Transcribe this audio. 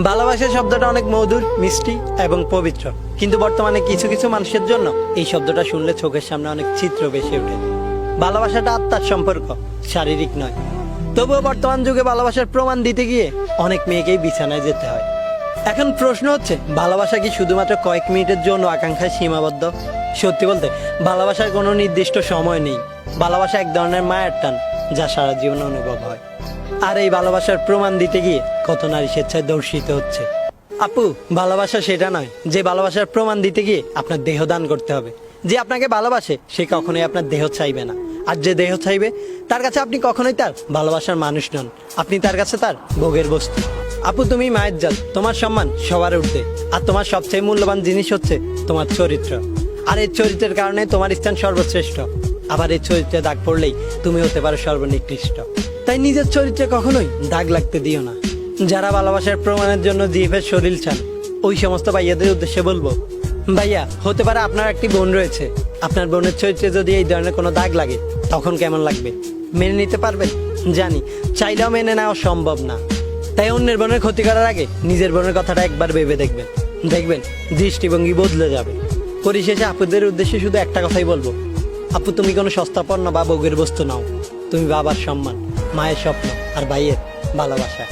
ভালোবাসা শব্দটা অনেক মধুর, মিষ্টি এবং পবিত্র, কিন্তু বর্তমানে কিছু কিছু মানুষের জন্য এই শব্দটা শুনলে চোখের সামনে অনেক চিত্র ভেসে ওঠে। ভালোবাসাটা আত্মার সম্পর্ক, শারীরিক নয়। তবুও বর্তমান যুগে ভালোবাসার প্রমাণ দিতে গিয়ে অনেক মেয়েকেই বিছানায় যেতে হয়। এখন প্রশ্ন হচ্ছে, ভালোবাসা কি শুধুমাত্র কয়েক মিনিটের জন্য আকাঙ্ক্ষায় সীমাবদ্ধ? সত্যি বলতে ভালোবাসার কোনো নির্দিষ্ট সময় নেই। ভালোবাসা এক ধরনের মায়ের টান, যা সারা জীবন অনুভব হয়। আর এই ভালোবাসার প্রমাণ দিতে গিয়ে কত নারী স্বেচ্ছায় দর্শিত হচ্ছে। আপু, ভালোবাসা সেটা নয় যে ভালোবাসার প্রমাণ দিতে গিয়ে আপনার দেহ দান করতে হবে। যে আপনাকে ভালোবাসে সে কখনোই আপনার দেহ চাইবে না, আর যে দেহ চাইবে তার কাছে আপনি কখনোই তার ভালোবাসার মানুষ নন, আপনি তার কাছে তার ভোগের বস্তু। আপু, তুমি মায়ের জাত, তোমার সম্মান সবার ঊর্ধ্বে। আর তোমার সবচেয়ে মূল্যবান জিনিস হচ্ছে তোমার চরিত্র। আর এই চরিত্রের কারণে তোমার স্থান সর্বশ্রেষ্ঠ। আবার এই চরিত্রে দাগ পড়লেই তুমি হতে পারো সর্বনিকৃষ্ট। তাই নিজের চরিত্রে কখনোই দাগ লাগতে দিও না। যারা ভালোবাসার প্রমাণের জন্য জিভের শরীর চান, ওই সমস্ত ভাইয়াদের উদ্দেশ্যে বলবো, ভাইয়া, হতে পারে আপনার একটি বোন রয়েছে। আপনার বোনের চরিত্রে যদি এই ধরনের কোনো দাগ লাগে, তখন কেমন লাগবে? মেনে নিতে পারবেন? জানি, চাইলেও মেনে নেওয়া সম্ভব না। তাই অন্যের বোনের ক্ষতি করার আগে নিজের বোনের কথাটা একবার ভেবে দেখবেন, দেখবেন দৃষ্টিভঙ্গি বদলে যাবে। পরিশেষে আপুদের উদ্দেশ্যে শুধু একটা কথাই বলবো, আপু, তুমি কোনো সস্তা পণ্য বা ভোগের বস্তু নাও। তুমি বাবার সম্মান, মায়ের স্বপ্ন আর ভাইয়ের ভালোবাসা।